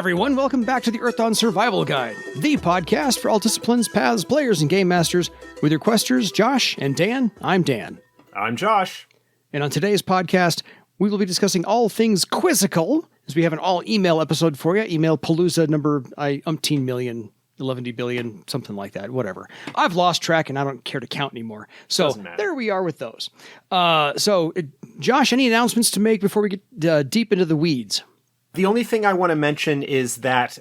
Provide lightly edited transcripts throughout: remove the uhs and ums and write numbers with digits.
everyone, welcome back to the Earthdawn Survival Guide, the podcast for all disciplines, paths, players, and game masters. With your questers, Josh and Dan, I'm Dan. I'm Josh. And on today's podcast, we will be discussing all things quizzical, as we have an all-email episode for you, email palooza number umpteen million, 11 billion, something like that, whatever. I've lost track and I don't care to count anymore. So there we are with those. Josh, any announcements to make before we get deep into the weeds? The only thing I want to mention is that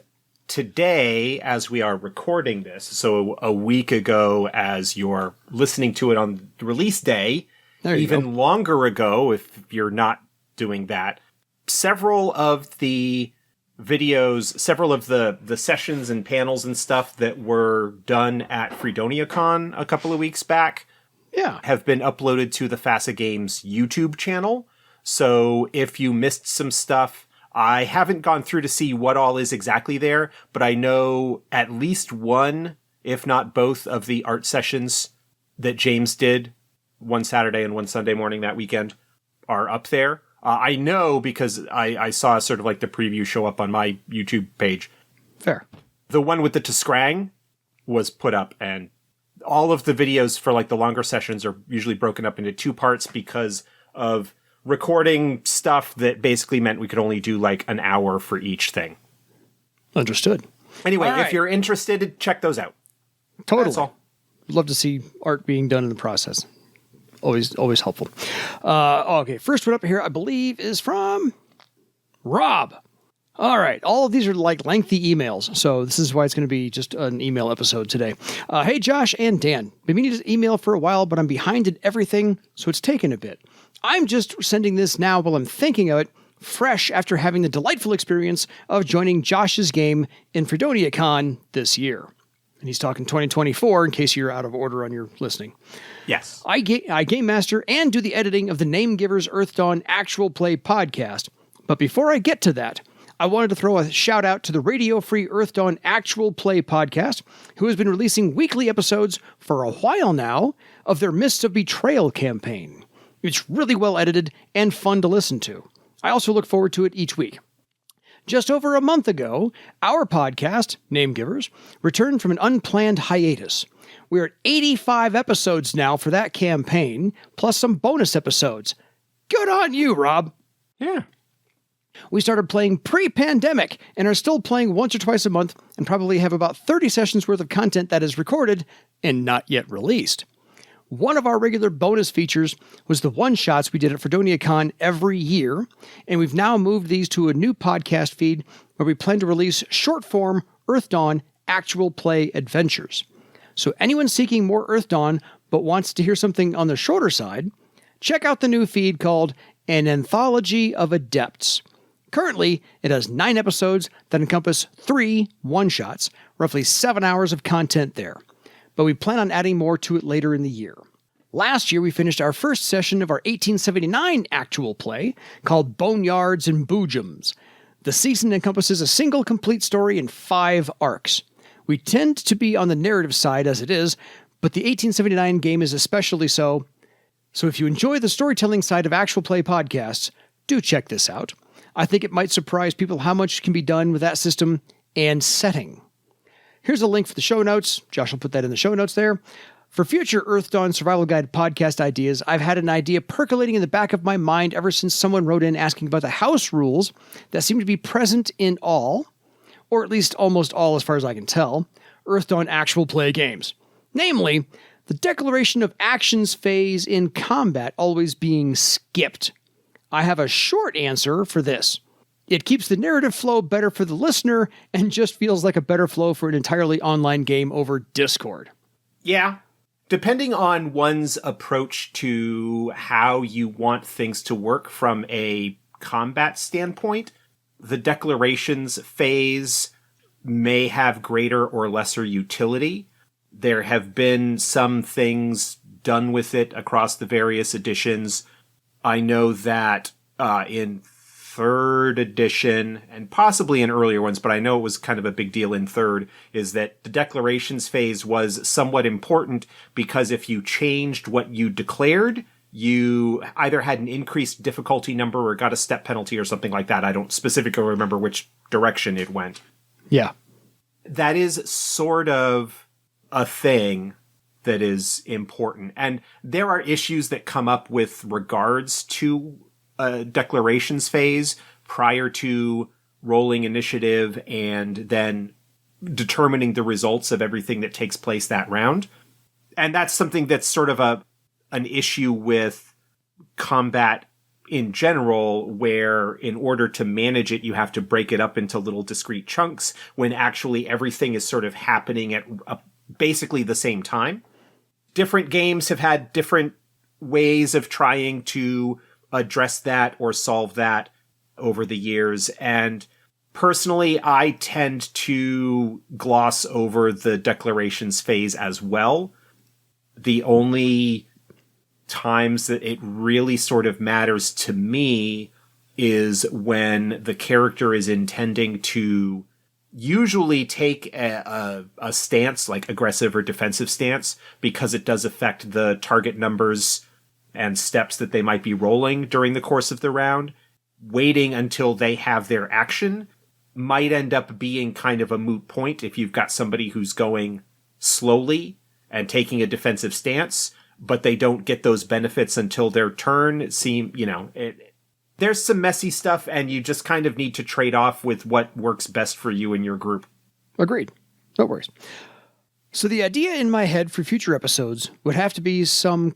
today, as we are recording this, so a week ago as you're listening to it on the release day, even longer ago if you're not doing that, several of the videos, several of the sessions and panels and stuff that were done at FreedoniaCon a couple of weeks back have been uploaded to the FASA Games YouTube channel. So if you missed some stuff, I haven't gone through to see what all is exactly there, but I know at least one, if not both, of the art sessions that James did one Saturday and one Sunday morning that weekend are up there. I know because I saw sort of like the preview show up on my YouTube page. Fair. The one with the Tskrang was put up, and all of the videos for like the longer sessions are usually broken up into two parts because of recording stuff that basically meant we could only do like an hour for each thing. Understood. Anyway, if you're interested, check those out. Totally. That's all. Love to see art being done in the process. Always helpful. Okay, first one up here, I believe, is from Rob. All right, all of these are like lengthy emails, so this is why it's going to be just an email episode today. Hey, Josh and Dan. Been meaning to email for a while, but I'm behind in everything, so it's taken a bit. I'm just sending this now while I'm thinking of it, fresh after having the delightful experience of joining Josh's game in FreedoniaCon this year. And he's talking 2024 in case you're out of order on your listening. Yes. I game master and do the editing of the Name Givers Earthdawn Actual Play podcast. But before I get to that, I wanted to throw a shout out to the Radio Free Earthdawn Actual Play podcast, who has been releasing weekly episodes for a while now of their Mists of Betrayal campaign. It's really well edited and fun to listen to. I also look forward to it each week. Just over a month ago, our podcast, Name Givers, returned from an unplanned hiatus. We're at 85 episodes now for that campaign, plus some bonus episodes. Good on you, Rob. Yeah. We started playing pre-pandemic and are still playing once or twice a month and probably have about 30 sessions worth of content that is recorded and not yet released. One of our regular bonus features was the one-shots we did at FreedoniaCon every year, and we've now moved these to a new podcast feed where we plan to release short-form Earthdawn actual play adventures. So anyone seeking more Earthdawn but wants to hear something on the shorter side, check out the new feed called An Anthology of Adepts. Currently, it has 9 episodes that encompass 3 one-shots, roughly 7 hours of content there. But we plan on adding more to it later in the year. Last year, we finished our first session of our 1879 actual play called Boneyards and Boojums. The season encompasses a single complete story in 5 arcs. We tend to be on the narrative side as it is, but the 1879 game is especially so. So if you enjoy the storytelling side of actual play podcasts, do check this out. I think it might surprise people how much can be done with that system and setting. Here's a link for the show notes. Josh will put that in the show notes there. For future Earthdawn Survival Guide podcast ideas, I've had an idea percolating in the back of my mind ever since someone wrote in asking about the house rules that seem to be present in all, or at least almost all as far as I can tell, Earthdawn actual play games. Namely, the declaration of actions phase in combat always being skipped. I have a short answer for this. It keeps the narrative flow better for the listener and just feels like a better flow for an entirely online game over Discord. Yeah. Depending on one's approach to how you want things to work from a combat standpoint, the declarations phase may have greater or lesser utility. There have been some things done with it across the various editions. I know that in 3rd edition, and possibly in earlier ones, but I know it was kind of a big deal in 3rd, is that the declarations phase was somewhat important because if you changed what you declared, you either had an increased difficulty number or got a step penalty or something like that. I don't specifically remember which direction it went. Yeah. That is sort of a thing that is important. And there are issues that come up with regards to a declarations phase prior to rolling initiative and then determining the results of everything that takes place that round. And that's something that's sort of an issue with combat in general, where in order to manage it, you have to break it up into little discrete chunks when actually everything is sort of happening at basically the same time. Different games have had different ways of trying to address that or solve that over the years. And personally, I tend to gloss over the declarations phase as well. The only times that it really sort of matters to me is when the character is intending to usually take a stance, like aggressive or defensive stance, because it does affect the target numbers and steps that they might be rolling during the course of the round. Waiting until they have their action might end up being kind of a moot point if you've got somebody who's going slowly and taking a defensive stance, but they don't get those benefits until their turn. There's some messy stuff, and you just kind of need to trade off with what works best for you and your group. Agreed. No worries. So the idea in my head for future episodes would have to be some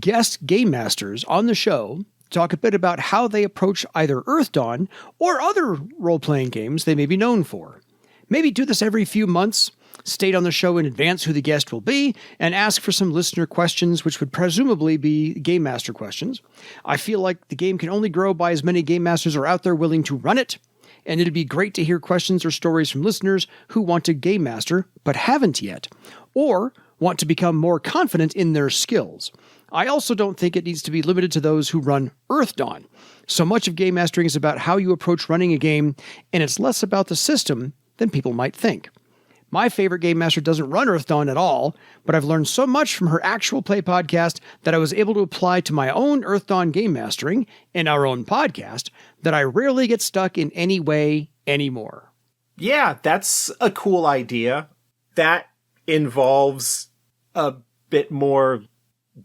guest game masters on the show talk a bit about how they approach either Earthdawn or other role-playing games they may be known for. Maybe do this every few months, state on the show in advance who the guest will be, and ask for some listener questions, which would presumably be Game Master questions. I feel like the game can only grow by as many Game Masters are out there willing to run it, and it'd be great to hear questions or stories from listeners who want to Game Master but haven't yet, or want to become more confident in their skills. I also don't think it needs to be limited to those who run Earthdawn. So much of game mastering is about how you approach running a game, and it's less about the system than people might think. My favorite game master doesn't run Earthdawn at all, but I've learned so much from her actual play podcast that I was able to apply to my own Earthdawn game mastering in our own podcast that I rarely get stuck in any way anymore. Yeah, that's a cool idea. That involves a bit more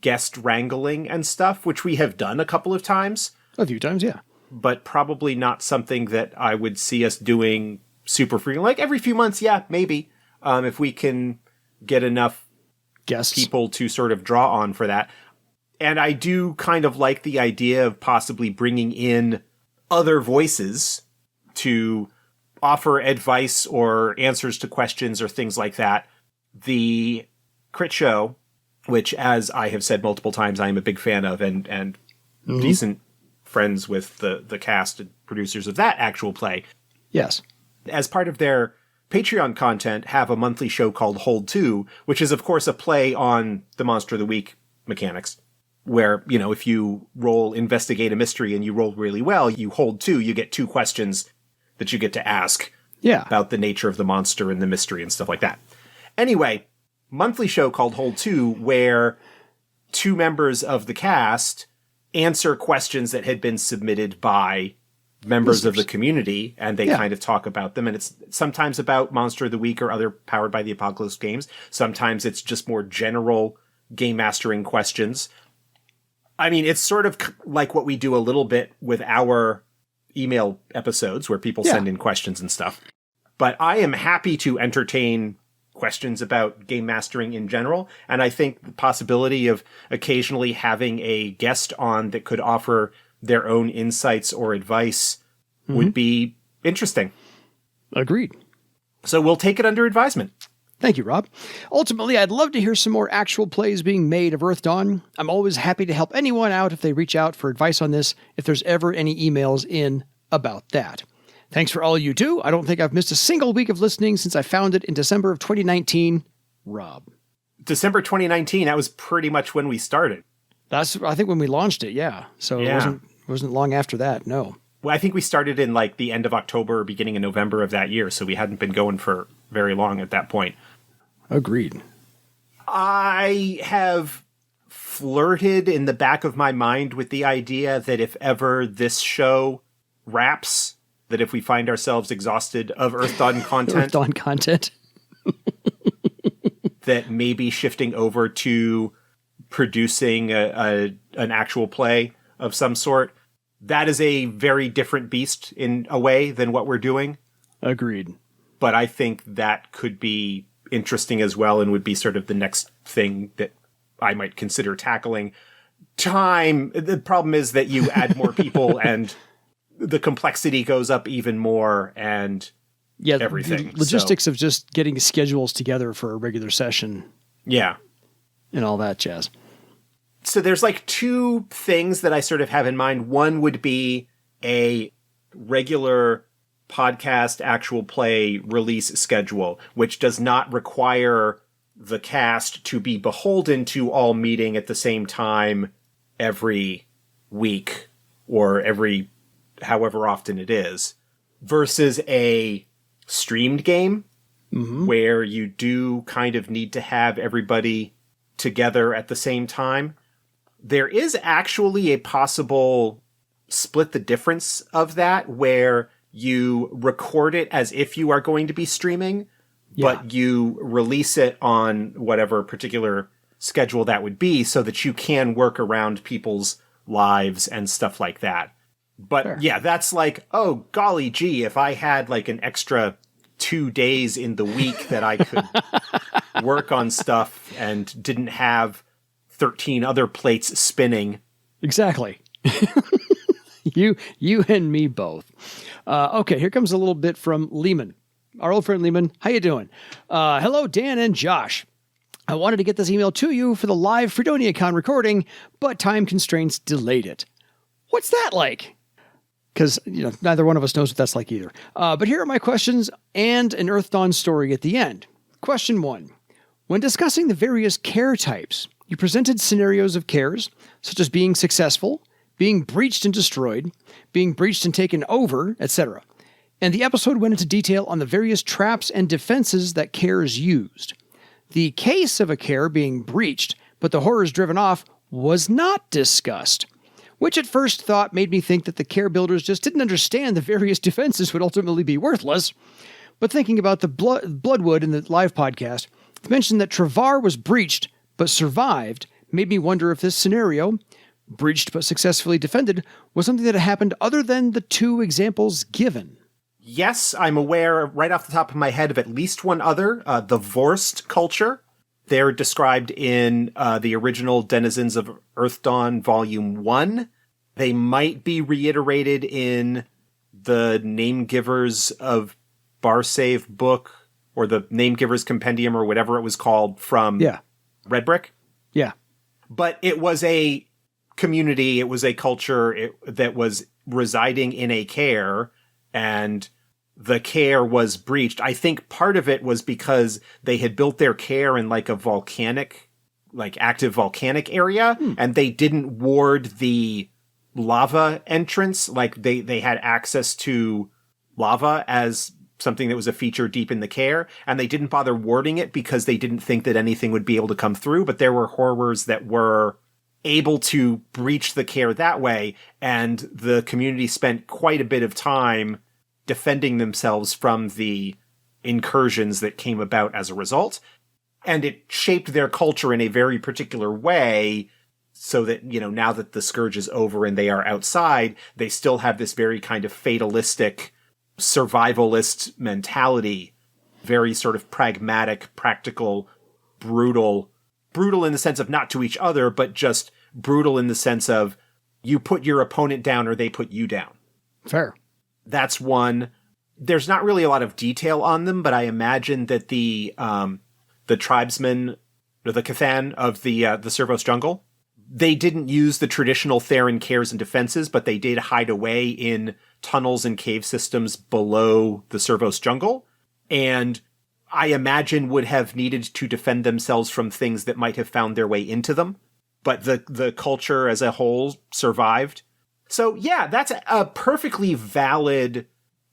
guest wrangling and stuff, which we have done a couple of times. A few times, yeah. But probably not something that I would see us doing super frequently. Like every few months, yeah, maybe. If we can get enough guests, people to sort of draw on for that. And I do kind of like the idea of possibly bringing in other voices to offer advice or answers to questions or things like that. The Crit Show, which, as I have said multiple times, I am a big fan of and decent friends with the cast and producers of that actual play. Yes. As part of their Patreon content, have a monthly show called Hold 2, which is, of course, a play on the Monster of the Week mechanics, where, if you roll Investigate a Mystery and you roll really well, you hold 2, you get 2 questions that you get to ask about the nature of the monster and the mystery and stuff like that. Anyway, monthly show called Hold 2, where 2 members of the cast answer questions that had been submitted by members of the community, and they kind of talk about them. And it's sometimes about Monster of the Week or other Powered by the Apocalypse games. Sometimes it's just more general game mastering questions. I mean, it's sort of like what we do a little bit with our email episodes where people send in questions and stuff. But I am happy to entertain questions about game mastering in general. And I think the possibility of occasionally having a guest on that could offer their own insights or advice would be interesting. Agreed. So we'll take it under advisement. Thank you, Rob. Ultimately, I'd love to hear some more actual plays being made of Earthdawn. I'm always happy to help anyone out if they reach out for advice on this, if there's ever any emails in about that. Thanks for all you do. I don't think I've missed a single week of listening since I found it in December of 2019. Rob. December 2019, that was pretty much when we started. That's, I think, when we launched it, yeah. So it wasn't long after that, no. Well, I think we started in like the end of October or beginning of November of that year, so we hadn't been going for very long at that point. Agreed. I have flirted in the back of my mind with the idea that if ever this show wraps, that if we find ourselves exhausted of Earthdawn content, that maybe shifting over to producing an actual play of some sort, that is a very different beast in a way than what we're doing. Agreed. But I think that could be interesting as well and would be sort of the next thing that I might consider tackling. The problem is that you add more people and the complexity goes up even more and everything. The logistics of just getting schedules together for a regular session. Yeah. And all that jazz. So there's like two things that I sort of have in mind. One would be a regular podcast actual play release schedule, which does not require the cast to be beholden to all meeting at the same time every week or every however often it is, versus a streamed game where you do kind of need to have everybody together at the same time. There is actually a possible split the difference of that where you record it as if you are going to be streaming, but you release it on whatever particular schedule that would be so that you can work around people's lives and stuff like that. But yeah, that's like, oh, golly gee, if I had like an extra 2 days in the week that I could work on stuff and didn't have 13 other plates spinning. Exactly. You and me both. Okay, here comes a little bit from Lehman. Our old friend Lehman. How you doing? Hello, Dan and Josh. I wanted to get this email to you for the live FreedoniaCon recording, but time constraints delayed it. What's that like? Because, neither one of us knows what that's like either. But here are my questions and an Earthdawn story at the end. Question 1. When discussing the various care types, you presented scenarios of cares, such as being successful, being breached and destroyed, being breached and taken over, etc. And the episode went into detail on the various traps and defenses that cares used. The case of a care being breached, but the horrors driven off, was not discussed, which at first thought made me think that the care builders just didn't understand the various defenses would ultimately be worthless. But thinking about the Bloodwood in the live podcast, the mention that Travar was breached but survived made me wonder if this scenario, breached but successfully defended, was something that had happened other than the 2 examples given. Yes, I'm aware right off the top of my head of at least one other, the Vorst culture. They're described in the original Denizens of Earthdawn Volume 1. They might be reiterated in the Name Givers of Barsave book, or the Name Givers Compendium, or whatever it was called from Red Brick. Yeah. But it was a community, it was a culture that was residing in a care, and the care was breached. I think part of it was because they had built their care in like a volcanic, like active volcanic area, and they didn't ward the lava entrance. Like they had access to lava as something that was a feature deep in the care, and they didn't bother warding it because they didn't think that anything would be able to come through. But there were horrors that were able to breach the care that way, and the community spent quite a bit of time defending themselves from the incursions that came about as a result. And it shaped their culture in a very particular way so that, now that the scourge is over and they are outside, they still have this very kind of fatalistic, survivalist mentality, very sort of pragmatic, practical, brutal in the sense of not to each other, but just brutal in the sense of you put your opponent down or they put you down. Fair. That's one. There's not really a lot of detail on them, but I imagine that the tribesmen, or the Cathan of the Servos jungle, they didn't use the traditional Theron cares and defenses, but they did hide away in tunnels and cave systems below the Servos jungle, and I imagine would have needed to defend themselves from things that might have found their way into them. But the culture as a whole survived. So yeah, that's a perfectly valid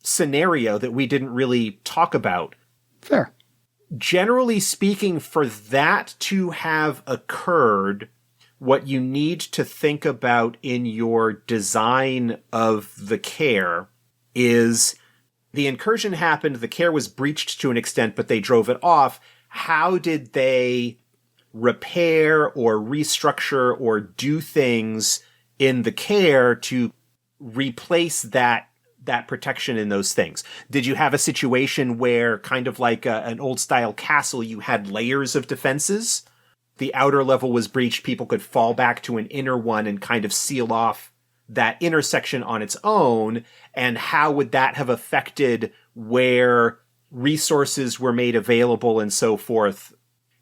scenario that we didn't really talk about. Fair. Generally speaking, for that to have occurred, what you need to think about in your design of the care is the incursion happened, the care was breached to an extent, but they drove it off. How did they repair or restructure or do things in the care to replace that protection in those things? Did you have a situation where, kind of like an old style castle, you had layers of defenses? The outer level was breached, people could fall back to an inner one and kind of seal off that intersection on its own. And how would that have affected where resources were made available and so forth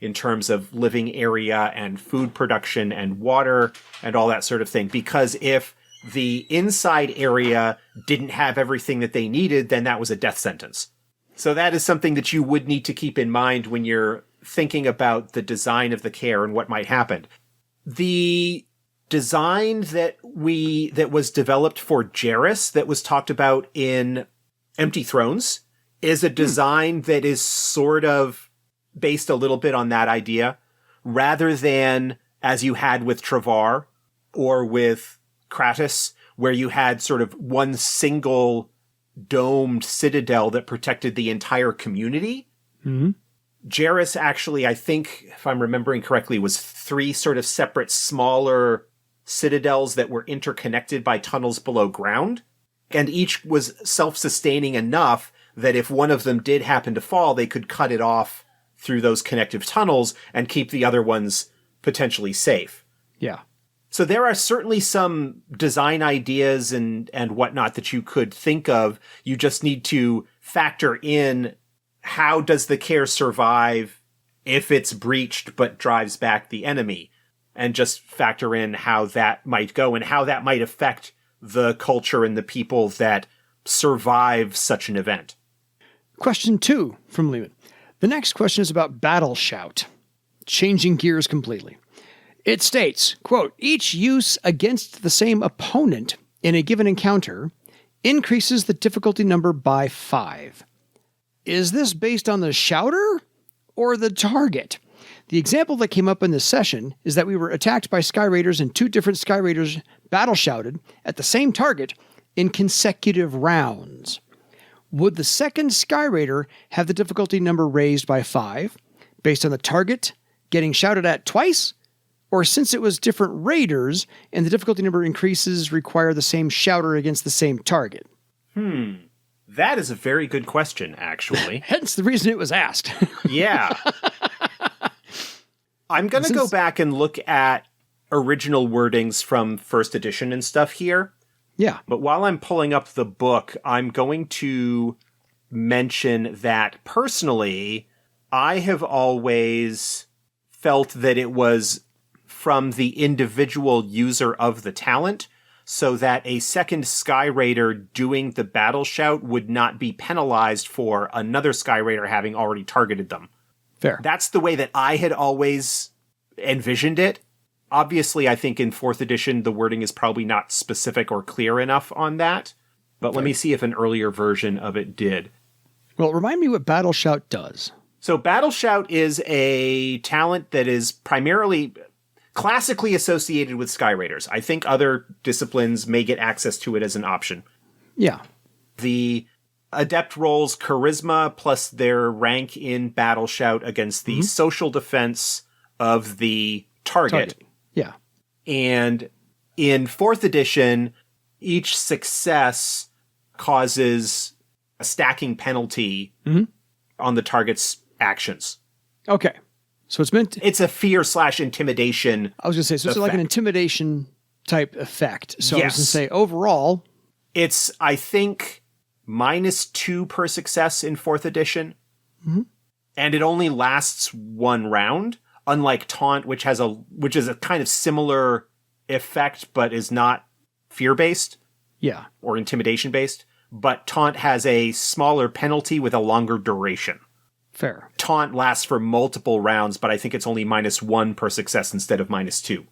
in terms of living area and food production and water and all that sort of thing? Because if the inside area didn't have everything that they needed, then that was a death sentence. So that is something that you would need to keep in mind when you're thinking about the design of the care and what might happen. The design that was developed for Jairus, that was talked about in Empty Thrones, is a design that is sort of based a little bit on that idea, rather than as you had with Travar or with Kratos, where you had sort of one single domed citadel that protected the entire community. Mm-hmm. Jairus actually, I think, if I'm remembering correctly, was 3 sort of separate smaller citadels that were interconnected by tunnels below ground. And each was self-sustaining enough that if one of them did happen to fall, they could cut it off through those connective tunnels and keep the other ones potentially safe. Yeah. So there are certainly some design ideas and whatnot that you could think of. You just need to factor in, how does the care survive if it's breached but drives back the enemy? And just factor in how that might go and how that might affect the culture and the people that survive such an event. Question 2 from Lehman. The next question is about Battle Shout, changing gears completely. It states, quote, each use against the same opponent in a given encounter increases the difficulty number by 5. Is this based on the shouter or the target? The example that came up in this session is that we were attacked by Sky Raiders and 2 different Sky Raiders battle shouted at the same target in consecutive rounds. Would the second Sky Raider have the difficulty number raised by 5 based on the target getting shouted at twice? Or since it was different raiders and the difficulty number increases require the same shouter against the same target? That is a very good question, actually. Hence the reason it was asked. Yeah. I'm going to go back and look at original wordings from first edition and stuff here. Yeah. But while I'm pulling up the book, I'm going to mention that personally, I have always felt that it was from the individual user of the talent, so that a second Sky Raider doing the battle shout would not be penalized for another Sky Raider having already targeted them. Fair. That's the way that I had always envisioned it. Obviously, I think in 4th edition, the wording is probably not specific or clear enough on that. But let me see if an earlier version of it did. Well, remind me what Battle Shout does. So Battle Shout is a talent that is primarily classically associated with Sky Raiders. I think other disciplines may get access to it as an option. Yeah. The adept rolls charisma plus their rank in Battle Shout against the social defense of the target. Yeah. And in 4th edition, each success causes a stacking penalty on the target's actions. Okay. So it's meant to, it's a fear/intimidation. I was going to say, so it's like an intimidation type effect. So Yes. I was going to say overall, it's, I think, -2 per success in 4th edition. And it only lasts 1 round, unlike Taunt, which is a kind of similar effect, but is not fear-based. Yeah. Or intimidation-based. But Taunt has a smaller penalty with a longer duration. Fair. Taunt lasts for multiple rounds, but I think it's only -1 per success instead of -2.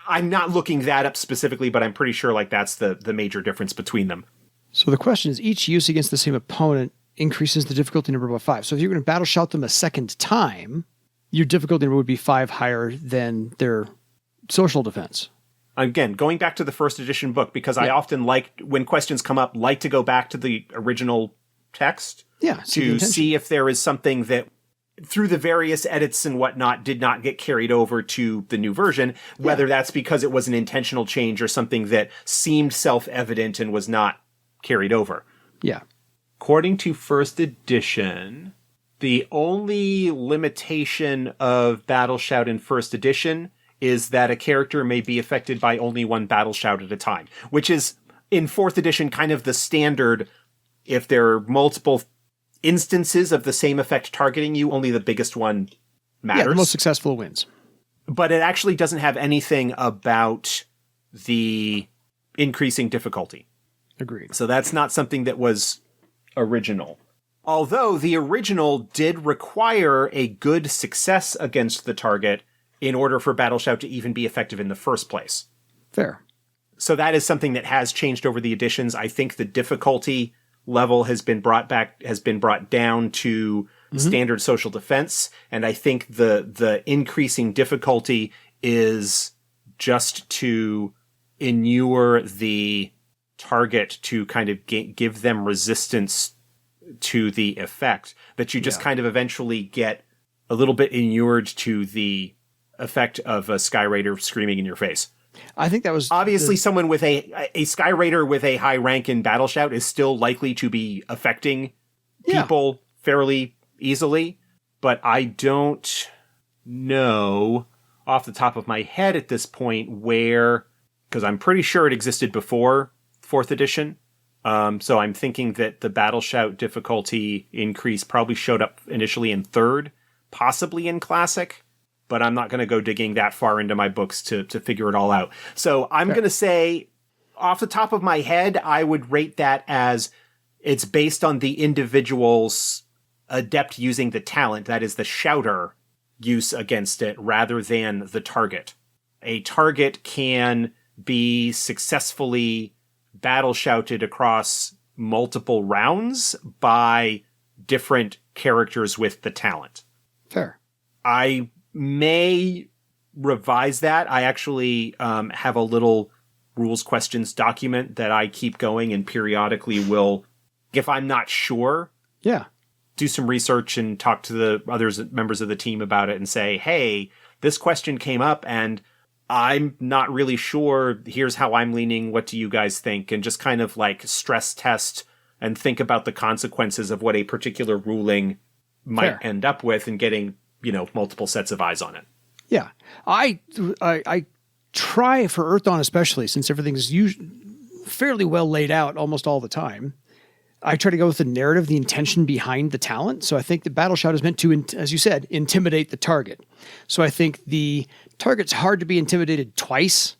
I'm not looking that up specifically, but I'm pretty sure like that's the major difference between them. So the question is, each use against the same opponent increases the difficulty number by 5. So if you're going to battle shout them a second time, your difficulty number would be 5 higher than their social defense. Again, going back to the first edition book, because I often when questions come up, like to go back to the original text to see if there is something that, through the various edits and whatnot, did not get carried over to the new version, whether that's because it was an intentional change or something that seemed self-evident and was not carried over. Yeah. According to first edition, the only limitation of Battle Shout in first edition is that a character may be affected by only one battle shout at a time, which is, in fourth edition, kind of the standard. If there are multiple instances of the same effect targeting you, only the biggest one matters. Yeah, the most successful wins. But it actually doesn't have anything about the increasing difficulty. Agreed. So that's not something that was original. Although the original did require a good success against the target in order for Battle Shout to even be effective in the first place. Fair. So that is something that has changed over the editions. I think the difficulty level has been brought down to standard social defense. And I think the increasing difficulty is just to inure the target to kind of give them resistance to the effect, that you just kind of eventually get a little bit inured to the effect of a Sky Raider screaming in your face. I think that was obviously someone with a Sky Raider with a high rank in Battle Shout is still likely to be affecting people fairly easily, but I don't know off the top of my head at this point where, because I'm pretty sure it existed before fourth edition. So I'm thinking that the Battle Shout difficulty increase probably showed up initially in third, possibly in classic, but I'm not going to go digging that far into my books to figure it all out. So I'm going to say, off the top of my head, I would rate that as it's based on the individual's adept using the talent, that is the shouter use against it, rather than the target. A target can be successfully battle shouted across multiple rounds by different characters with the talent. Fair. I may revise that. I actually have a little rules questions document that I keep going, and periodically will, if I'm not sure, do some research and talk to the other members of the team about it and say, hey, this question came up and I'm not really sure. Here's how I'm leaning. What do you guys think? And just kind of like stress test and think about the consequences of what a particular ruling might end up with, and getting, multiple sets of eyes on it. Yeah. I try for Earthdawn, especially since everything's fairly well laid out almost all the time. I try to go with the narrative, the intention behind the talent. So I think the Battle Shout is meant to, as you said, intimidate the target. So I think the target's hard to be intimidated twice.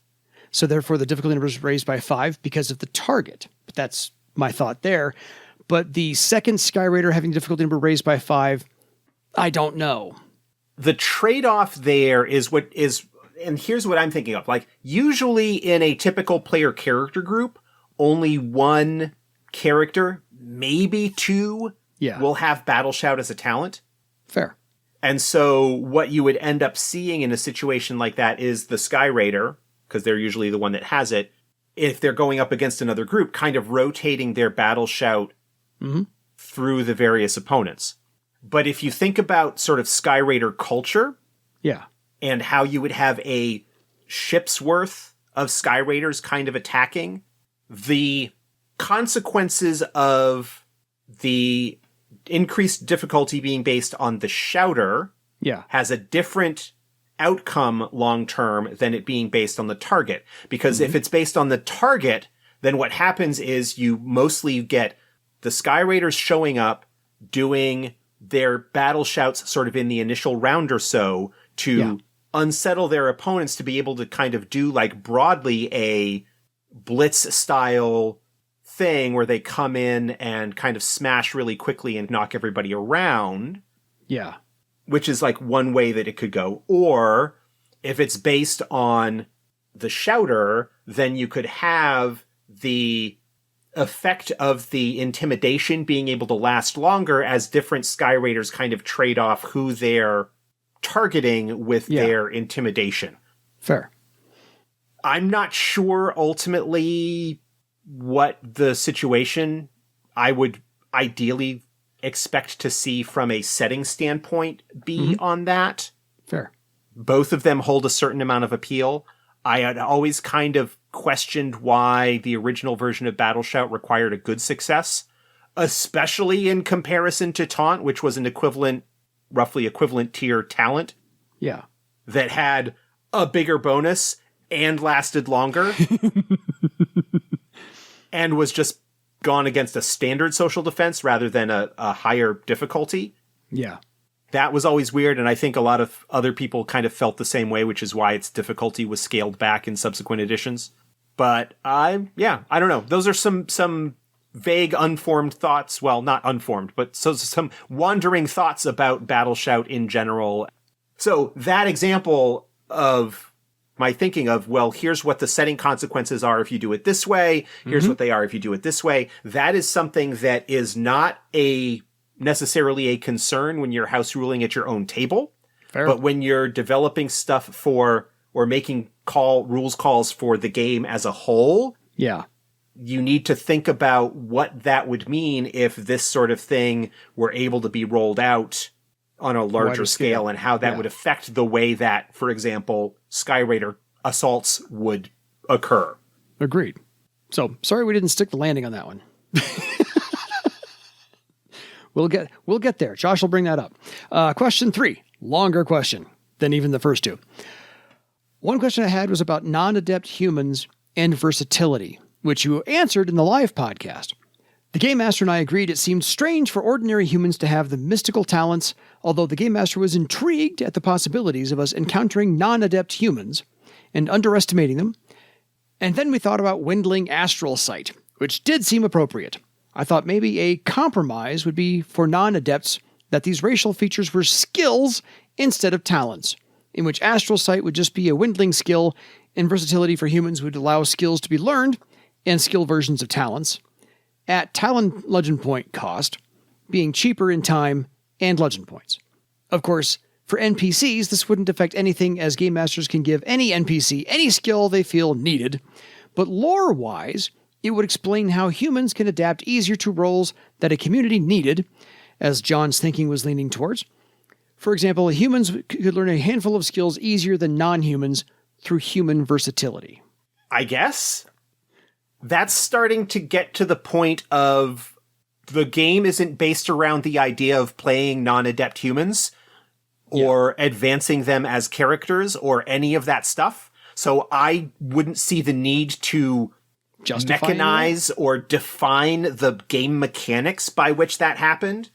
So therefore the difficulty number is raised by 5 because of the target. But that's my thought there. But the second Sky Raider having difficulty number raised by 5, I don't know. The trade-off there is and here's what I'm thinking of. Like, usually in a typical player character group, only one character, maybe 2, will have Battle Shout as a talent. Fair. And so what you would end up seeing in a situation like that is the Sky Raider, because they're usually the one that has it, if they're going up against another group, kind of rotating their Battle Shout through the various opponents. But if you think about sort of Sky Raider culture, and how you would have a ship's worth of Sky Raiders kind of attacking, the consequences of the increased difficulty being based on the shouter has a different outcome long term than it being based on the target. Because if it's based on the target, then what happens is you mostly get the Sky Raiders showing up, doing their battle shouts sort of in the initial round or so to unsettle their opponents, to be able to kind of do like broadly a blitz style thing where they come in and kind of smash really quickly and knock everybody around. Yeah. Which is like one way that it could go. Or if it's based on the shouter, then you could have the effect of the intimidation being able to last longer as different Sky Raiders kind of trade off who they're targeting with their intimidation. Fair. I'm not sure ultimately what the situation I would ideally expect to see from a setting standpoint be on that. Fair. Both of them hold a certain amount of appeal. I had always kind of questioned why the original version of Battle Shout required a good success, especially in comparison to Taunt, which was an roughly equivalent tier talent. Yeah. That had a bigger bonus and lasted longer and was just gone against a standard social defense rather than a higher difficulty. Yeah. That was always weird, and I think a lot of other people kind of felt the same way, which is why its difficulty was scaled back in subsequent editions. But I don't know. Those are some vague, unformed thoughts. Well, not unformed, but some wandering thoughts about Battle Shout in general. So that example of my thinking of, well, here's what the setting consequences are if you do it this way. Here's what they are if you do it this way. That is something that is not necessarily a concern when you're house ruling at your own table. Fair. But when you're developing stuff for or making rules calls for the game as a whole, yeah, you need to think about what that would mean if this sort of thing were able to be rolled out on a larger scale and how that would affect the way that, for example, Skyraider assaults would occur. Agreed. So sorry we didn't stick the landing on that one. We'll get there. Josh will bring that up. Question 3, longer question than even the first two. One question I had was about non-adept humans and versatility, which you answered in the live podcast. The Game Master and I agreed it seemed strange for ordinary humans to have the mystical talents, although the Game Master was intrigued at the possibilities of us encountering non-adept humans and underestimating them. And then we thought about Windling Astral Sight, which did seem appropriate. I thought maybe a compromise would be for non-adepts that these racial features were skills instead of talents, in which Astral Sight would just be a Windling skill, and versatility for humans would allow skills to be learned and skill versions of talents at talent legend point cost, being cheaper in time and legend points. Of course, for NPCs, this wouldn't affect anything, as Game Masters can give any NPC any skill they feel needed, but lore-wise, it would explain how humans can adapt easier to roles that a community needed, as John's thinking was leaning towards. For example, humans could learn a handful of skills easier than non-humans through human versatility. I guess that's starting to get to the point of the game isn't based around the idea of playing non-adept humans or advancing them as characters or any of that stuff. So I wouldn't see the need to mechanize or define the game mechanics by which that happened.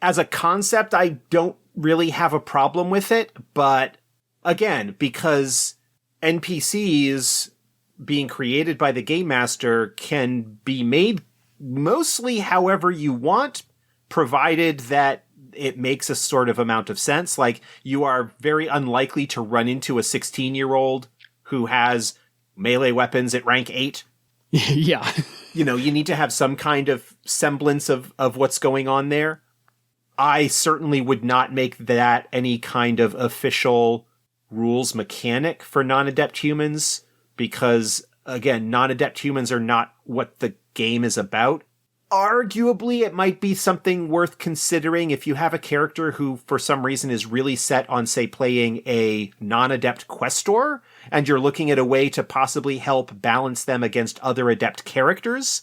As a concept, I don't really have a problem with it, but again, because NPCs being created by the Game Master can be made mostly however you want, provided that it makes a sort of amount of sense. Like, you are very unlikely to run into a 16-year-old who has melee weapons at rank 8. Yeah. You need to have some kind of semblance of what's going on there. I certainly would not make that any kind of official rules mechanic for non-adept humans, because, again, non-adept humans are not what the game is about. Arguably, it might be something worth considering if you have a character who, for some reason, is really set on, say, playing a non-adept questor, and you're looking at a way to possibly help balance them against other adept characters.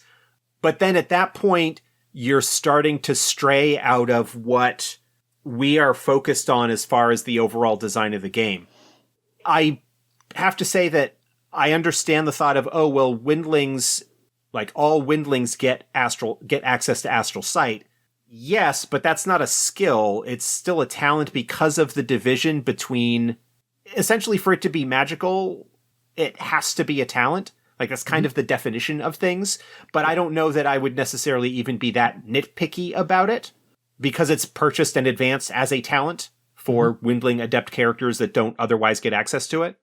But then at that point, you're starting to stray out of what we are focused on as far as the overall design of the game. I have to say that I understand the thought of, oh, well, Windlings, like all Windlings get access to Astral Sight. Yes, but that's not a skill. It's still a talent because of the division between, essentially for it to be magical, it has to be a talent. Like, that's kind of the definition of things. But I don't know that I would necessarily even be that nitpicky about it, because it's purchased and advanced as a talent for Windling adept characters that don't otherwise get access to it.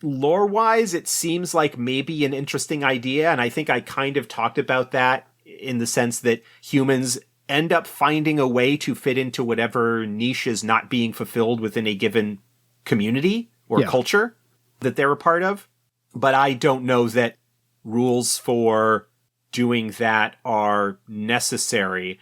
Lore-wise, it seems like maybe an interesting idea, and I think I kind of talked about that in the sense that humans end up finding a way to fit into whatever niche is not being fulfilled within a given community or culture that they're a part of. But I don't know that rules for doing that are necessary.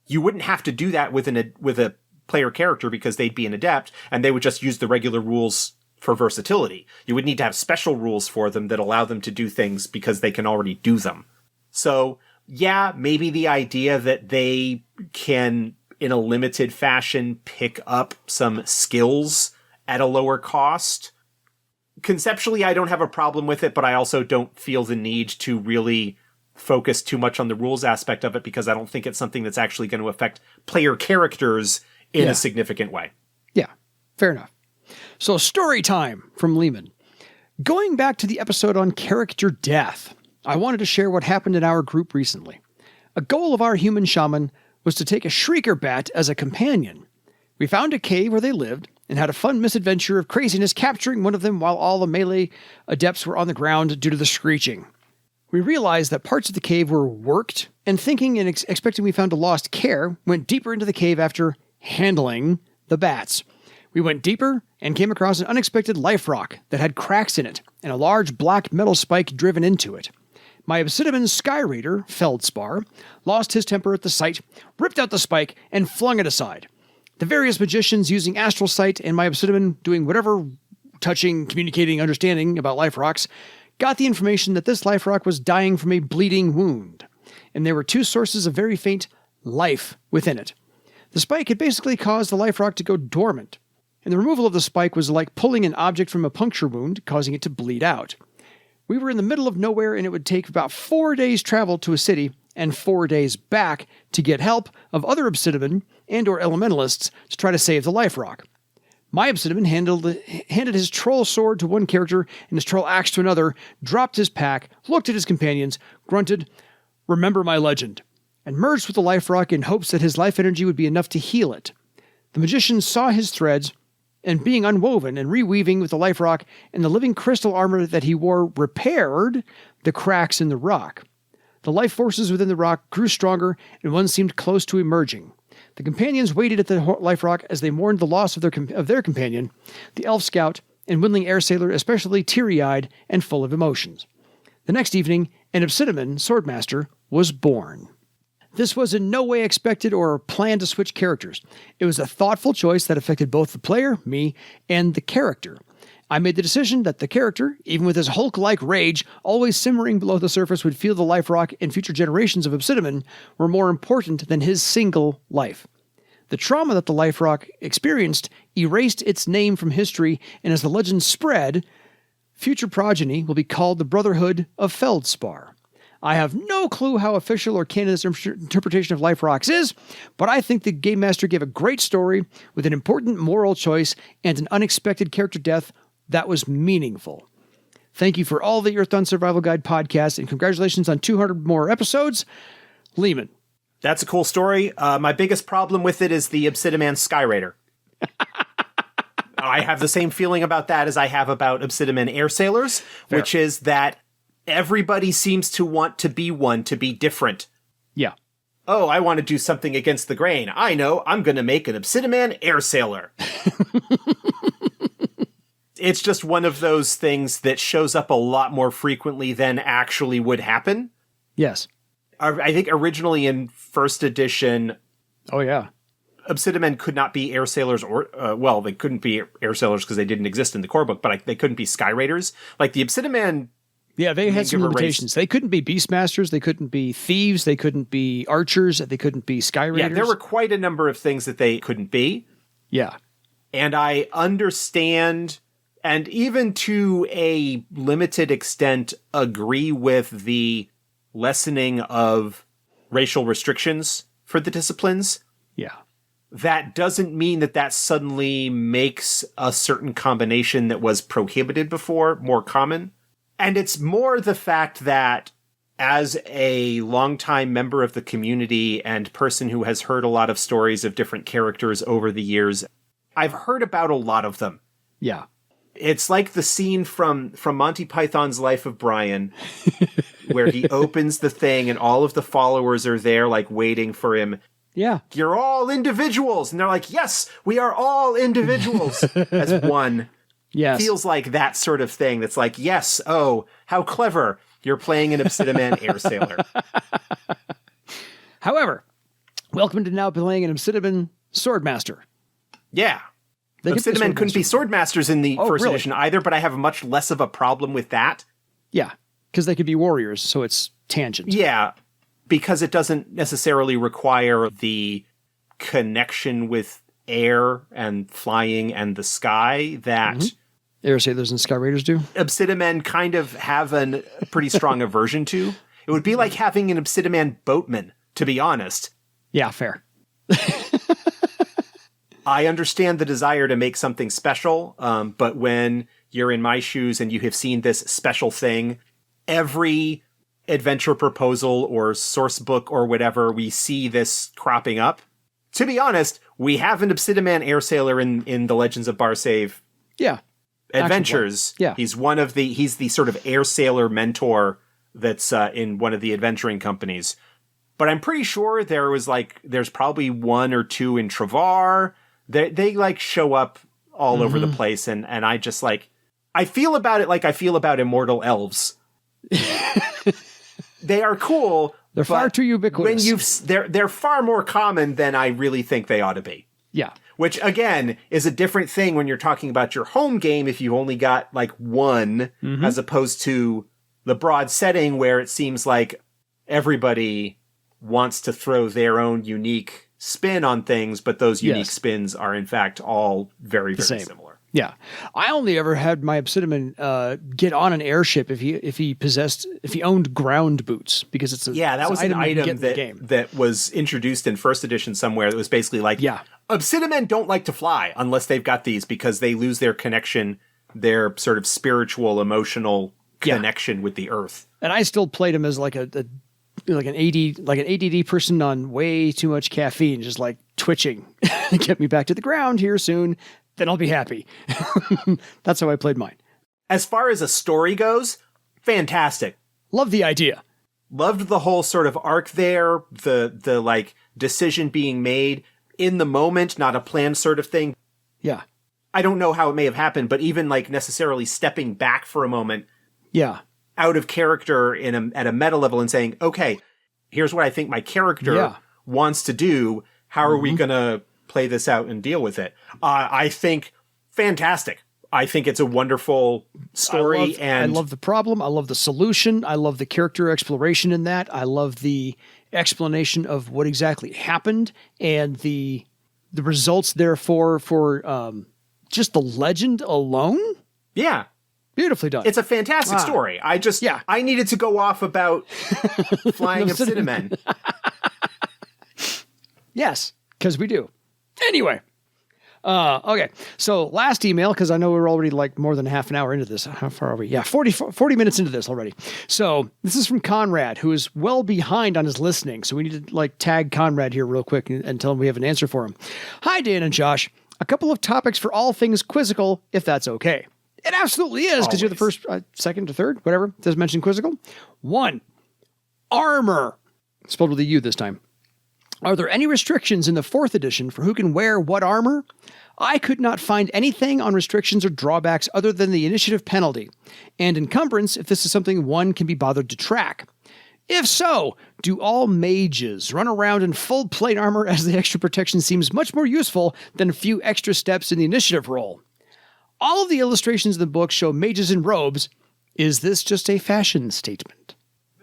You wouldn't have to do that with a player character because they'd be an adept, and they would just use the regular rules for versatility. You would need to have special rules for them that allow them to do things because they can already do them. So, yeah, maybe the idea that they can, in a limited fashion, pick up some skills at a lower cost. Conceptually, I don't have a problem with it, but I also don't feel the need to really focus too much on the rules aspect of it because I don't think it's something that's actually going to affect player characters in a significant way. Yeah, fair enough. So, story time from Lehman. Going back to the episode on character death, I wanted to share what happened in our group recently. A goal of our human shaman was to take a shrieker bat as a companion. We found a cave where they lived and had a fun misadventure of craziness capturing one of them while all the melee adepts were on the ground due to the screeching. We realized that parts of the cave were worked, and thinking and expecting we found a lost care, went deeper into the cave after handling the bats. We went deeper and came across an unexpected life rock that had cracks in it and a large black metal spike driven into it. My obsidiman sky raider, Feldspar, lost his temper at the sight, ripped out the spike, and flung it aside. The various magicians using astral sight and my obsidiman doing whatever touching, communicating, understanding about life rocks got the information that this life rock was dying from a bleeding wound, and there were two sources of very faint life within it. The spike had basically caused the life rock to go dormant, and the removal of the spike was like pulling an object from a puncture wound, causing it to bleed out. We were in the middle of nowhere, and it would take about 4 days' travel to a city and 4 days back to get help of other obsidian and or elementalists to try to save the life rock. My obsidian handed his troll sword to one character and his troll axe to another, dropped his pack, looked at his companions, grunted, "Remember my legend," and merged with the life rock in hopes that his life energy would be enough to heal it. The magician saw his threads, and being unwoven and reweaving with the life rock and the living crystal armor that he wore repaired the cracks in the rock. The life forces within the rock grew stronger, and one seemed close to emerging. The companions waited at the life rock as they mourned the loss of their companion, the elf scout and windling air sailor, especially teary-eyed and full of emotions. The next evening, an obsidian swordmaster was born. This was in no way expected or planned to switch characters. It was a thoughtful choice that affected both the player, me, and the character. I made the decision that the character, even with his Hulk-like rage always simmering below the surface, would feel the life rock and future generations of obsidian were more important than his single life. The trauma that the life rock experienced erased its name from history, and as the legend spread, future progeny will be called the Brotherhood of Feldspar. I have no clue how official or canon this interpretation of life rocks is, but I think the Game Master gave a great story with an important moral choice and an unexpected character death that was meaningful. Thank you for all the Earthdawn Survival Guide podcasts, and congratulations on 200 more episodes. Lehman. That's a cool story. My biggest problem with it is the Obsidiman Sky Raider. I have the same feeling about that as I have about Obsidiman Air Sailors, Fair. Which is that everybody seems to want to be one to be different. Yeah. Oh, I want to do something against the grain. I know, I'm going to make an Obsidiman Air Sailor. It's just one of those things that shows up a lot more frequently than actually would happen. Yes. I think originally in first edition, Oh, yeah. Obsidian could not be air sailors or, they couldn't be air sailors because they didn't exist in the core book, but they couldn't be sky raiders. Like the Obsidian. Yeah, they had some limitations. They couldn't be beastmasters. They couldn't be thieves. They couldn't be archers. They couldn't be sky raiders. Yeah, there were quite a number of things that they couldn't be. Yeah. And I understand, and even to a limited extent, agree with the lessening of racial restrictions for the disciplines. Yeah. That doesn't mean that suddenly makes a certain combination that was prohibited before more common. And it's more the fact that as a longtime member of the community and person who has heard a lot of stories of different characters over the years, I've heard about a lot of them. Yeah. It's like the scene from Monty Python's Life of Brian, where he opens the thing and all of the followers are there, like, waiting for him. Yeah. You're all individuals. And they're like, yes, we are all individuals as one. Yes. feels like that sort of thing. That's like, yes, oh, how clever. You're playing an obsidiman air sailor. However, welcome to now playing an obsidiman swordmaster. Yeah. Obsidiman couldn't be swordmasters in the first edition either, but I have much less of a problem with that. Yeah, because they could be warriors, so it's tangent. Yeah, because it doesn't necessarily require the connection with air and flying and the sky that Air sailors and sky raiders do. obsidimen kind of have a pretty strong aversion to. It would be like having an obsidiman boatman, to be honest. Yeah, fair. I understand the desire to make something special, but when you're in my shoes and you have seen this special thing, every adventure proposal or source book or whatever, we see this cropping up. To be honest, we have an obsidiman air sailor in the Legends of Barsave adventures. Yeah. He's the sort of air sailor mentor that's in one of the adventuring companies. But I'm pretty sure there's probably one or two in Travar. They like show up all over the place, and I just like, I feel about it like I feel about immortal elves. They are cool. They're far too ubiquitous. They're far more common than I really think they ought to be. Yeah. Which again is a different thing when you're talking about your home game if you've only got like one, as opposed to the broad setting where it seems like everybody wants to throw their own unique spin on things, but those unique spins are in fact all very, very similar. Yeah. I only ever had my obsidiman get on an airship if he owned ground boots, because it's that was an item that was introduced in first edition somewhere that was basically like, obsidimen don't like to fly unless they've got these, because they lose their connection, their sort of spiritual, emotional connection with the earth. And I still played him as like an ADD person on way too much caffeine, just like twitching. Get me back to the ground here soon, then I'll be happy. That's how I played mine. As far as a story goes, fantastic. Love the idea. Loved the whole sort of arc there, the like decision being made in the moment, not a planned sort of thing. Yeah. I don't know how it may have happened, but even like necessarily stepping back for a moment. Yeah. Out of character at a meta level and saying, okay, here's what I think my character wants to do. How are we going to play this out and deal with it? I think fantastic. I think it's a wonderful story. I love the problem. I love the solution. I love the character exploration in that. I love the explanation of what exactly happened and the results therefore for just the legend alone. Yeah. Beautifully done. It's a fantastic story. I needed to go off about flying obsidimen. Yes, because we do. Anyway. Okay. So last email, because I know we're already like more than half an hour into this. How far are we? Yeah, 40 minutes into this already. So this is from Conrad, who is well behind on his listening. So we need to like tag Conrad here real quick and tell him we have an answer for him. Hi, Dan and Josh. A couple of topics for all things quizzical, if that's okay. It absolutely is, because you're the first, second to third, whatever, it does mention quizzical. 1, armor. Spelled with a U this time. Are there any restrictions in the 4th edition for who can wear what armor? I could not find anything on restrictions or drawbacks other than the initiative penalty, and encumbrance if this is something one can be bothered to track. If so, do all mages run around in full plate armor, as the extra protection seems much more useful than a few extra steps in the initiative roll? All of the illustrations in the book show mages in robes. Is this just a fashion statement?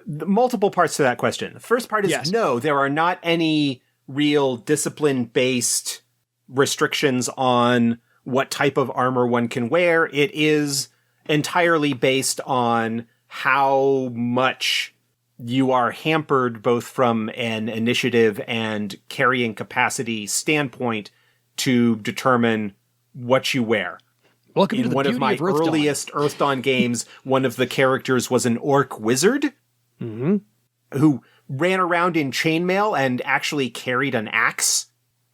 Multiple parts to that question. The first part is no, there are not any real discipline-based restrictions on what type of armor one can wear. It is entirely based on how much you are hampered both from an initiative and carrying capacity standpoint to determine what you wear. Welcome to the one of my earliest Earthdawn games, one of the characters was an orc wizard who ran around in chainmail and actually carried an axe.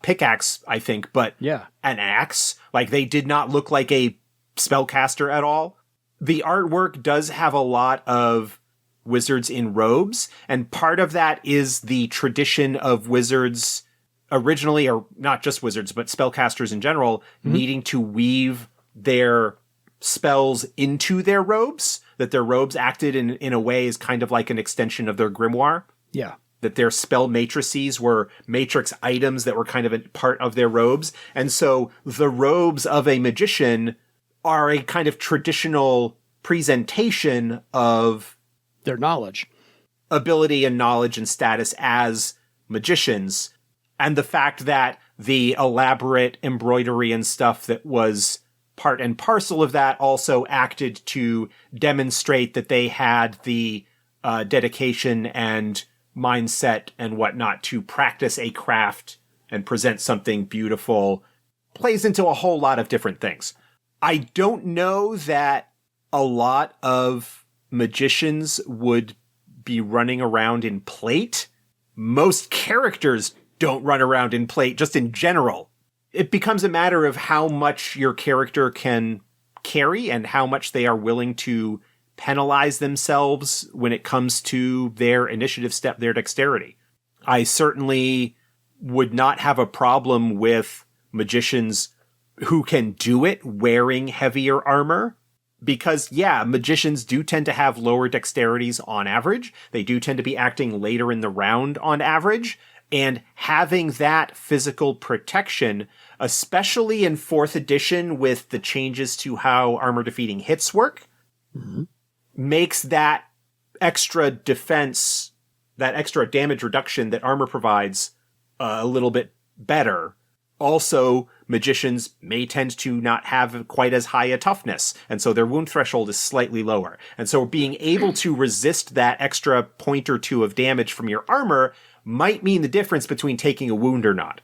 Pickaxe, I think, but an axe. Like, they did not look like a spellcaster at all. The artwork does have a lot of wizards in robes, and part of that is the tradition of wizards originally, or not just wizards, but spellcasters in general, needing to weave their spells into their robes, that their robes acted in a way as kind of like an extension of their grimoire. Yeah. That their spell matrices were matrix items that were kind of a part of their robes. And so the robes of a magician are a kind of traditional presentation of their knowledge, ability and knowledge and status as magicians. And the fact that the elaborate embroidery and stuff that was part and parcel of that also acted to demonstrate that they had the dedication and mindset and whatnot to practice a craft and present something beautiful, plays into a whole lot of different things. I don't know that a lot of magicians would be running around in plate. Most characters don't run around in plate, just in general. It becomes a matter of how much your character can carry and how much they are willing to penalize themselves when it comes to their initiative step, their dexterity. I certainly would not have a problem with magicians who can do it wearing heavier armor. Because, yeah, magicians do tend to have lower dexterities on average. They do tend to be acting later in the round on average. And having that physical protection, especially in 4th edition with the changes to how armor-defeating hits work, makes that extra defense, that extra damage reduction that armor provides a little bit better. Also, magicians may tend to not have quite as high a toughness, and so their wound threshold is slightly lower. And so being able to resist that extra point or two of damage from your armor might mean the difference between taking a wound or not.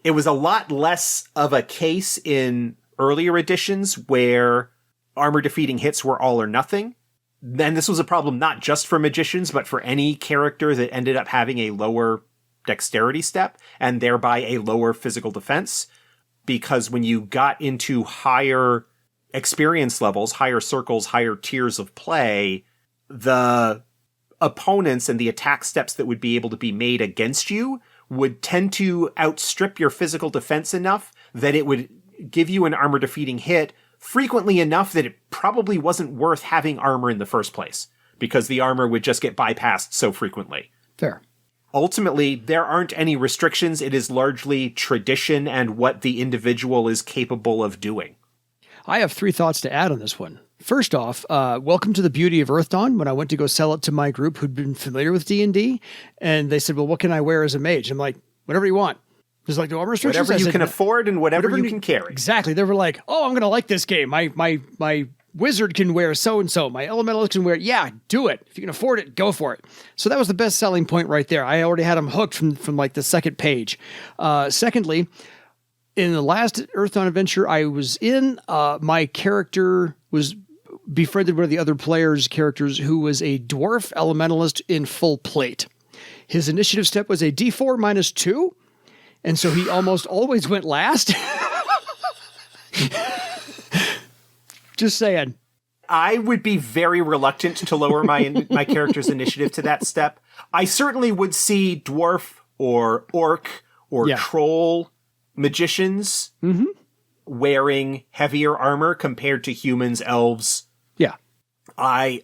It was a lot less of a case in earlier editions where armor-defeating hits were all or nothing. Then this was a problem not just for magicians, but for any character that ended up having a lower dexterity step and thereby a lower physical defense. Because when you got into higher experience levels, higher circles, higher tiers of play, the opponents and the attack steps that would be able to be made against you would tend to outstrip your physical defense enough that it would give you an armor defeating hit frequently enough that it probably wasn't worth having armor in the first place, because the armor would just get bypassed so frequently. Fair. Ultimately, there aren't any restrictions. It is largely tradition and what the individual is capable of doing. I have 3 thoughts to add on this one. First off, welcome to the beauty of Earthdawn. When I went to go sell it to my group who'd been familiar with D&D, and they said, well, what can I wear as a mage? I'm like, whatever you want. There's like no armor restrictions. Whatever you can afford and whatever you can carry. Exactly. They were like, oh, I'm going to like this game. My wizard can wear so-and-so. My elementalist can wear, yeah, do it. If you can afford it, go for it. So that was the best selling point right there. I already had them hooked from like the second page. Secondly, in the last Earthdawn adventure I was in, my character was befriended one of the other players' characters who was a dwarf elementalist in full plate. His initiative step was a D4 -2, and so he almost always went last. Just saying. I would be very reluctant to lower my character's initiative to that step. I certainly would see dwarf or orc or troll magicians wearing heavier armor compared to humans, elves. Yeah. I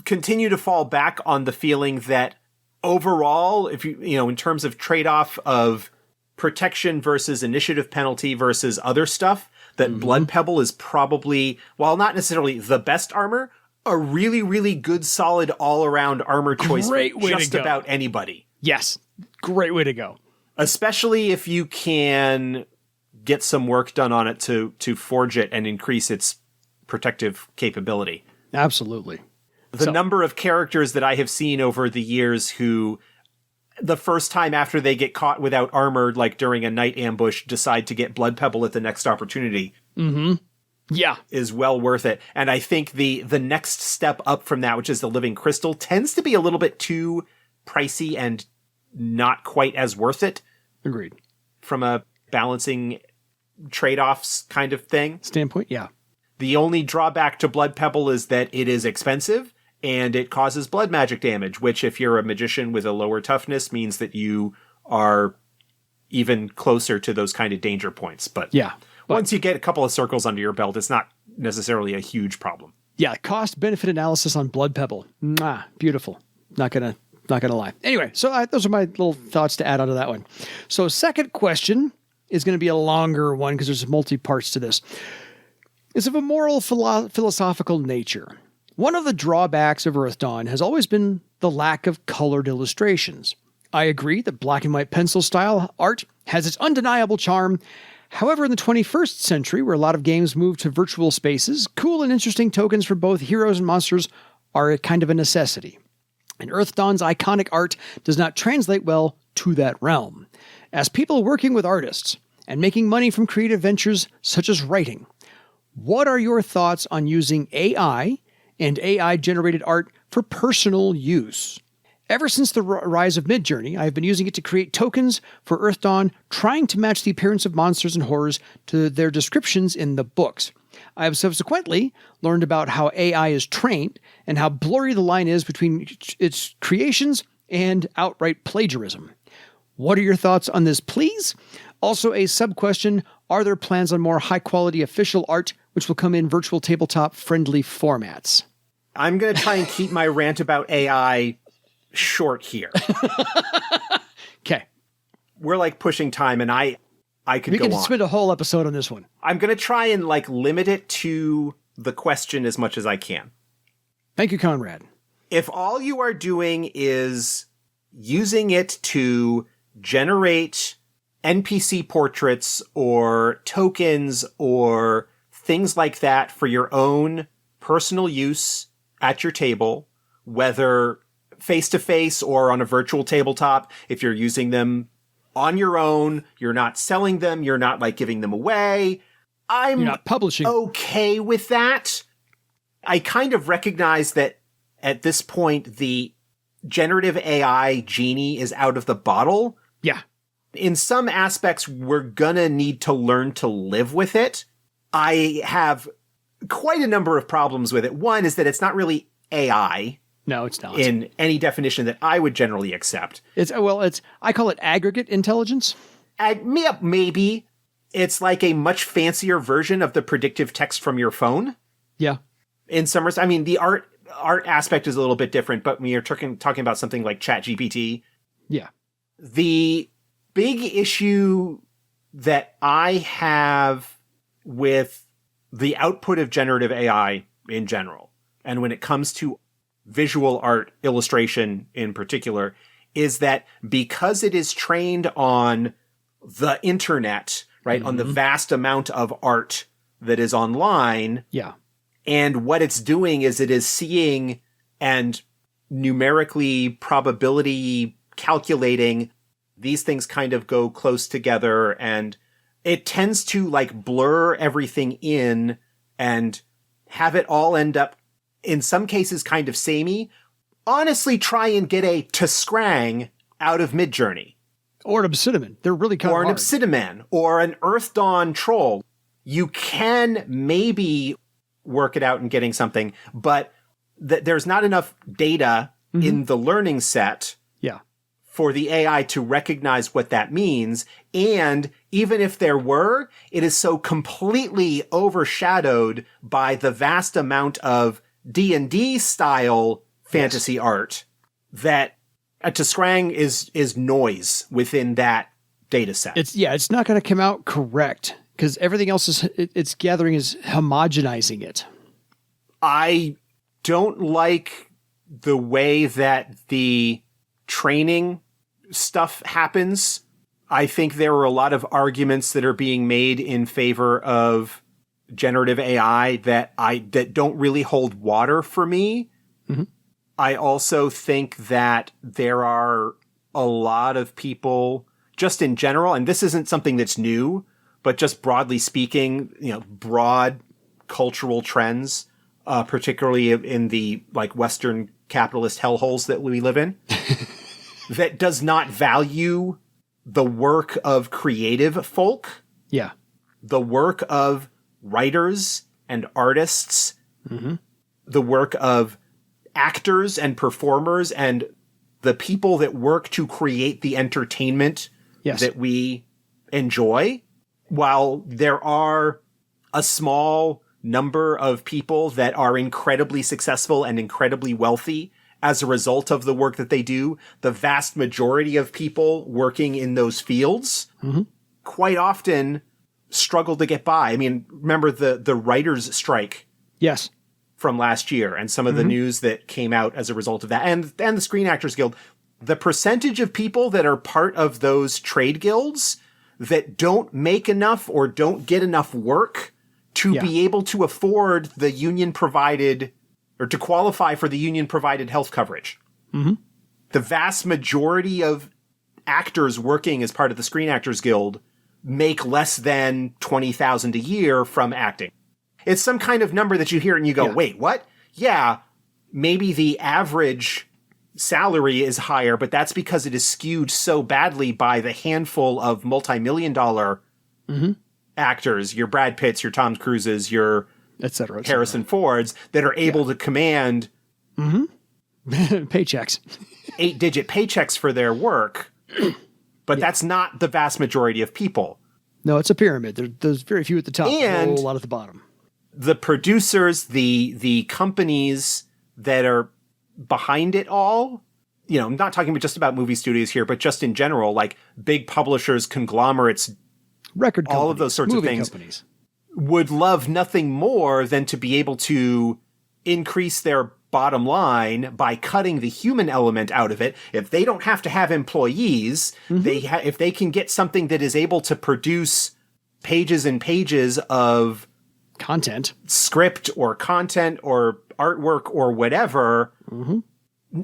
continue to fall back on the feeling that overall, if you in terms of trade-off of protection versus initiative penalty versus other stuff, that Blood Pebble is probably, while not necessarily the best armor, a really, really good, solid all-around armor choice for just about anybody. Yes. Great way to go. Especially if you can get some work done on it to forge it and increase its protective capability. Absolutely. The number of characters that I have seen over the years who, the first time after they get caught without armor, like during a night ambush, decide to get Blood Pebble at the next opportunity. Yeah. Is well worth it. And I think the next step up from that, which is the Living Crystal, tends to be a little bit too pricey and not quite as worth it. Agreed. From a balancing trade-offs kind of thing. Standpoint, yeah. The only drawback to Blood Pebble is that it is expensive and it causes blood magic damage, which if you're a magician with a lower toughness means that you are even closer to those kind of danger points. But once you get a couple of circles under your belt, it's not necessarily a huge problem. Yeah, cost benefit analysis on Blood Pebble. Mwah, beautiful. Not gonna lie. Anyway, so those are my little thoughts to add onto that one. So second question is going to be a longer one because there's multi parts to this. It's of a moral philosophical nature. One of the drawbacks of Earthdawn has always been the lack of colored illustrations. I agree that black and white pencil style art has its undeniable charm. However, in the 21st century, where a lot of games move to virtual spaces, cool and interesting tokens for both heroes and monsters are a kind of a necessity. And Earthdawn's iconic art does not translate well to that realm. As people working with artists and making money from creative ventures such as writing, what are your thoughts on using AI and AI-generated art for personal use? Ever since the rise of Midjourney, I have been using it to create tokens for Earthdawn, trying to match the appearance of monsters and horrors to their descriptions in the books. I have subsequently learned about how AI is trained and how blurry the line is between its creations and outright plagiarism. What are your thoughts on this, please? Also, a sub-question, are there plans on more high-quality official art which will come in virtual tabletop-friendly formats? I'm going to try and keep my rant about AI short here. Okay. We're like pushing time, and I could go on. We can spend a whole episode on this one. I'm going to try and like limit it to the question as much as I can. Thank you, Conrad. If all you are doing is using it to generate NPC portraits or tokens or things like that for your own personal use at your table, whether face-to-face or on a virtual tabletop, if you're using them on your own, you're not selling them, you're not like giving them away, you're not publishing. Okay with that. I kind of recognize that at this point, the generative AI genie is out of the bottle. Yeah. In some aspects, we're gonna need to learn to live with it. I have quite a number of problems with it. One is that it's not really AI. No, it's not. In any definition that I would generally accept. I call it aggregate intelligence. Maybe. It's like a much fancier version of the predictive text from your phone. Yeah. In some respects, I mean, the art aspect is a little bit different, but when you're talking about something like ChatGPT. Yeah. The big issue that I have with the output of generative AI in general, and when it comes to visual art illustration in particular, is that because it is trained on the internet, right, mm-hmm. on the vast amount of art that is online, yeah, and what it's doing is it is seeing and numerically probability calculating these things kind of go close together, and it tends to like blur everything in and have it all end up in some cases kind of samey. Honestly, try and get a Tskrang out of Midjourney. Or an obsidiman. They're really kind of hard. Or an obsidiman. Or an Earthdawn troll. You can maybe work it out in getting something, but there's not enough data mm-hmm. in the learning set for the AI to recognize what that means. And even if there were, it is so completely overshadowed by the vast amount of D&D style fantasy art that a Tskrang is noise within that data set. It's not going to come out correct because everything else it's gathering is homogenizing it. I don't like the way that the training stuff happens. I think there are a lot of arguments that are being made in favor of generative AI that don't really hold water for me. Mm-hmm. I also think that there are a lot of people just in general, and this isn't something that's new, but just broadly speaking, broad cultural trends, particularly in the like Western capitalist hellholes that we live in, that does not value the work of creative folk. Yeah. The work of writers and artists, mm-hmm. the work of actors and performers and the people that work to create the entertainment that we enjoy. While there are a small number of people that are incredibly successful and incredibly wealthy as a result of the work that they do. The vast majority of people working in those fields quite often struggle to get by. I mean, remember the writers' strike Yes. from last year and some of the news that came out as a result of that, and the Screen Actors Guild. The percentage of people that are part of those trade guilds that don't make enough or don't get enough work to be able to afford the union provided or to qualify for the union provided health coverage. The vast majority of actors working as part of the Screen Actors Guild make less than $20,000 a year from acting. It's some kind of number that you hear and you go, wait, what? Yeah, maybe the average salary is higher, but that's because it is skewed so badly by the handful of multi-million-dollar actors, your Brad Pitts, your Tom Cruises, your et cetera. Harrison Fords, that are able to command paychecks. 8-digit paychecks for their work. But that's not the vast majority of people. No, it's a pyramid. There's very few at the top, and a whole lot at the bottom. The producers, the companies that are behind it all, you know, I'm not talking just about movie studios here, but just in general, like big publishers, conglomerates, record companies, all of those sorts of things, companies would love nothing more than to be able to increase their bottom line by cutting the human element out of it. If they don't have to have employees, if they can get something that is able to produce pages and pages of content, script or content or artwork or whatever,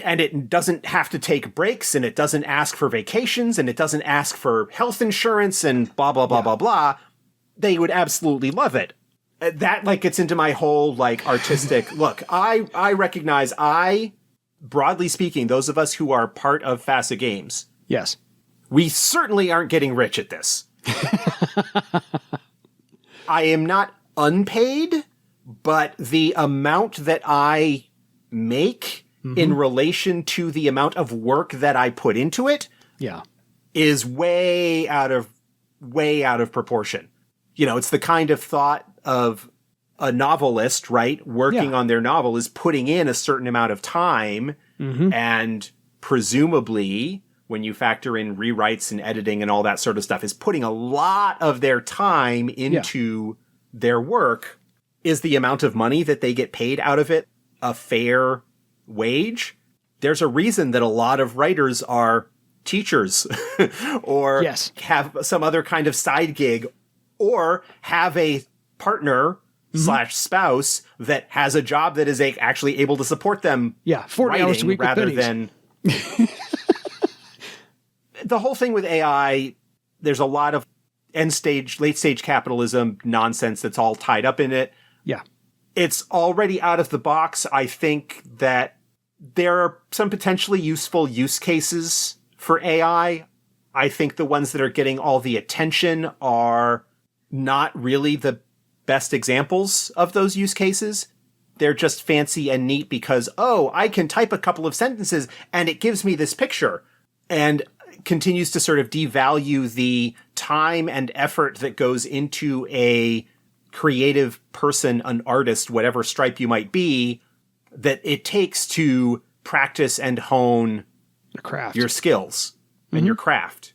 and it doesn't have to take breaks, and it doesn't ask for vacations, and it doesn't ask for health insurance and blah, blah, blah, blah, blah, they would absolutely love it. That like gets into my whole like artistic look. I recognize broadly speaking, those of us who are part of FASA Games, yes, we certainly aren't getting rich at this. I am not unpaid, but the amount that I make in relation to the amount of work that I put into it is way out of proportion. You know, it's the kind of thought of a novelist, right? Working on their novel is putting in a certain amount of time, and presumably when you factor in rewrites and editing and all that sort of stuff, is putting a lot of their time into their work. Is the amount of money that they get paid out of it a fair wage? There's a reason that a lot of writers are teachers or have some other kind of side gig, or have a partner / spouse that has a job that is actually able to support them 40 hours a week rather than the whole thing with AI. There's a lot of late stage capitalism nonsense that's all tied up in it. It's already out of the box. I think that there are some potentially useful use cases for AI. I think the ones that are getting all the attention are not really the best examples of those use cases. They're just fancy and neat because, I can type a couple of sentences and it gives me this picture, and continues to sort of devalue the time and effort that goes into a creative person, an artist, whatever stripe you might be, that it takes to practice and hone your skills and your craft.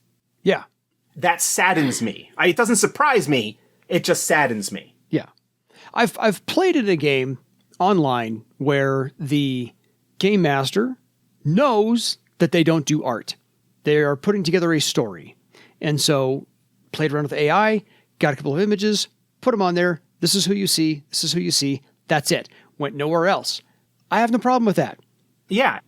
That saddens me. It doesn't surprise me. It just saddens me. I've played in a game online where the game master knows that they don't do art. They are putting together a story. And so played around with AI, got a couple of images, put them on there. This is who you see. This is who you see. That's it. Went nowhere else. I have no problem with that. Yeah.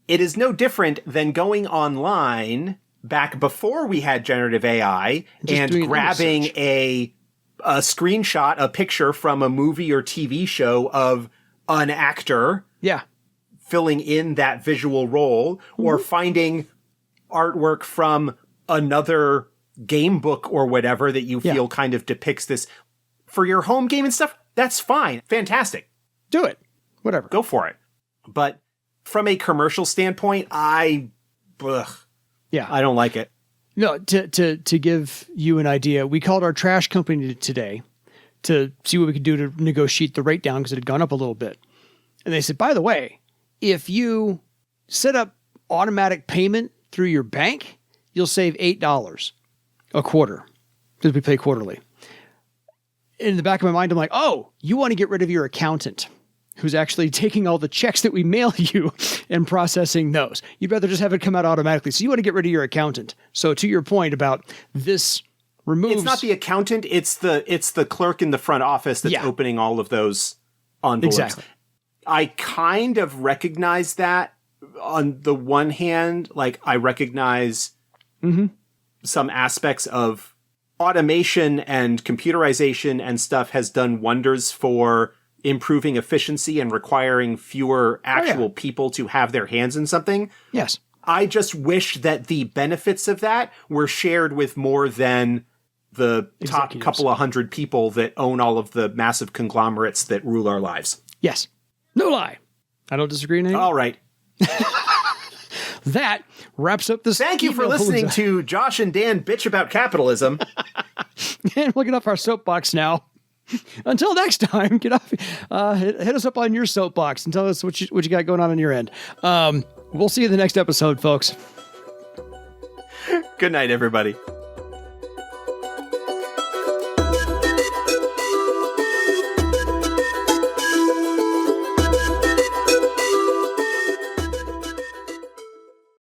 It is no different than going online back before we had generative AI and grabbing a screenshot, a picture from a movie or TV show of an actor filling in that visual role, or finding artwork from another game book or whatever that you feel kind of depicts this for your home game and stuff. That's fine. Fantastic. Do it. Whatever. Go for it. But from a commercial standpoint, I don't like it. No, to give you an idea, we called our trash company today to see what we could do to negotiate the rate down because it had gone up a little bit. And they said, by the way, if you set up automatic payment through your bank, you'll save $8 a quarter because we pay quarterly. In the back of my mind, I'm like, oh, you want to get rid of your accountant who's actually taking all the checks that we mail you and processing those. You'd rather just have it come out automatically. So you want to get rid of your accountant. So to your point about this removes... It's not the accountant, it's the clerk in the front office that's opening all of those envelopes. Exactly. I kind of recognize that. On the one hand, like I recognize some aspects of automation and computerization and stuff has done wonders for improving efficiency and requiring fewer actual people to have their hands in something. Yes. I just wish that the benefits of that were shared with more than the top couple of hundred people that own all of the massive conglomerates that rule our lives. Yes. No lie. I don't disagree in anything. All right. That wraps up this. Thank you for listening to Josh and Dan bitch about capitalism. And we'll get off our soapbox now. Until next time, get off. Hit us up on your soapbox and tell us what you got going on your end. We'll see you in the next episode, folks. Good night, everybody.